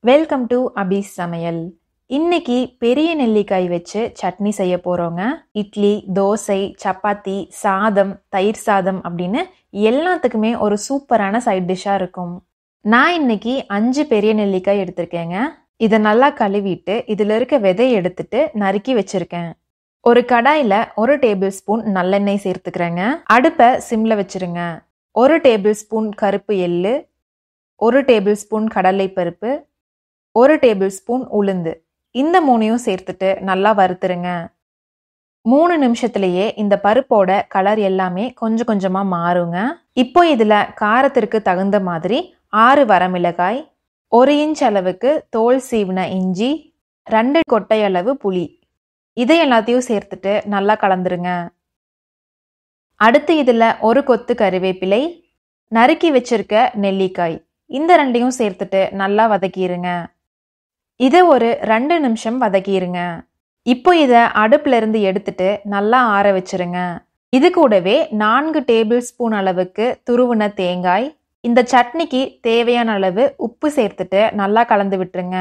Welcome to அபி சமையல். இன்னைக்கு பெரிய நெல்லிக்காய் வச்சு சட்னி செய்ய போறோங்க. இட்லி, தோசை, சப்பாத்தி, சாதம், தயிர் சாதம் அப்படின்னு எல்லாத்துக்குமே ஒரு சூப்பரான சைட் டிஷ்ஷா இருக்கும். நான் இன்னைக்கு 5 பெரிய நெல்லிக்காய் எடுத்திருக்கேங்க. இதை நல்லா கழுவிட்டு இதுல இருக்க விதையை எடுத்துட்டு நறுக்கி வச்சிருக்கேன். ஒரு கடாயில 1 டேபிள் ஸ்பூன் நல்லெண்ணெய் சேர்த்துக்கிறேங்க. அடுப்பை சிம்ல வச்சிருங்க. 1 டேபிள் ஸ்பூன் கருப்பு எள்ளு, 1 டேபிள் ஸ்பூன் கடலை பருப்பு, 1 டேபிள் ஸ்பூன் உளுந்து, இந்த 3ஐயும் சேர்த்துட்டு நல்லா வறுத்துருங்க. 3 நிமிஷத்துலயே இந்த பருப்போட கலர் எல்லாமே கொஞ்சம் கொஞ்சமா மாறுங்க. இப்போ இதுல காரத்திற்கு தகுந்த மாதிரி 6 வரமிளகாய், 1 இன்ச் அளவுக்கு தோல் சீவின இஞ்சி, 2 கொட்டை அளவு புளி, இதை எல்லாத்தையும் சேர்த்துட்டு நல்லா கலந்துருங்க. அடுத்து இதுல 1 கொத்து கறிவேப்பிலை, நறுக்கி வச்சிருக்க நெல்லிக்காய், இந்த 2ஐயும் சேர்த்துட்டு நல்லா வதக்கிடுங்க. இதை ஒரு 2 நிமிஷம் வதக்கிடுங்க. இப்போ இதை அடுப்புல இருந்து எடுத்துட்டு நல்லா ஆற வச்சிருங்க. இது கூடவே 4 டேபிள் ஸ்பூன் அளவுக்கு துருவின தேங்காய், இந்த சட்னிக்கு தேவையான அளவு உப்பு சேர்த்துட்டு நல்லா கலந்து விட்டுருங்க.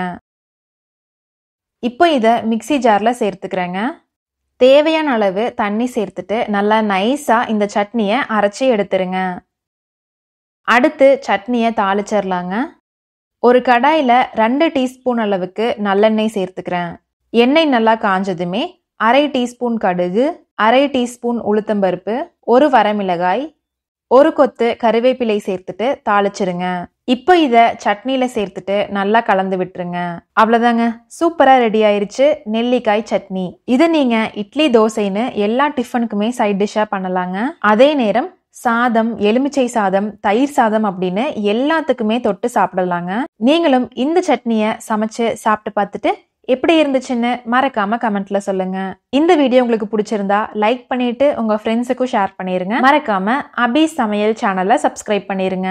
இப்போ இதை மிக்ஸி ஜார்ல சேர்த்துக்கிறேங்க. தேவையான அளவு தண்ணி சேர்த்துட்டு நல்லா நைஸா இந்த சட்னியை அரைச்சி எடுத்துருங்க. அடுத்து சட்னியை தாளிச்சிடலாங்க. ஒரு கடாயில 2 டீஸ்பூன் அளவுக்கு நல்லெண்ணெய் சேர்த்துக்கிறேன். எண்ணெய் நல்லா காஞ்சதுமே 1/2 டீஸ்பூன் கடுகு, 1/2 டீஸ்பூன் உளுத்தம்பருப்பு, 1 வரமிளகாய், 1 கொத்து கறிவேப்பிலை சேர்த்துட்டு தாளிச்சிருங்க. இப்போ இதை சட்னியில சேர்த்துட்டு நல்லா கலந்து விட்டுருங்க. அவ்வளோதாங்க, சூப்பரா ரெடி ஆயிருச்சு நெல்லிக்காய் சட்னி. இது நீங்க இட்லி, தோசைன்னு எல்லா டிஃபனுக்குமே சைட் டிஷ்ஷா பண்ணலாங்க. அதே நேரம் சாதம், எலுமிச்சை சாதம், தயிர் சாதம் அப்படின்னு எல்லாத்துக்குமே தொட்டு சாப்பிடலாங்க. நீங்களும் இந்த சட்னியை சமைச்சு சாப்பிட்டு பார்த்துட்டு எப்படி இருந்துச்சுன்னு மறக்காம கமெண்ட்ல சொல்லுங்க. இந்த வீடியோ உங்களுக்கு பிடிச்சிருந்தா லைக் பண்ணிட்டு உங்க ஃப்ரெண்ட்ஸுக்கும் ஷேர் பண்ணிருங்க. மறக்காம அபி சமையல் சேனலை சப்ஸ்கிரைப் பண்ணிருங்க.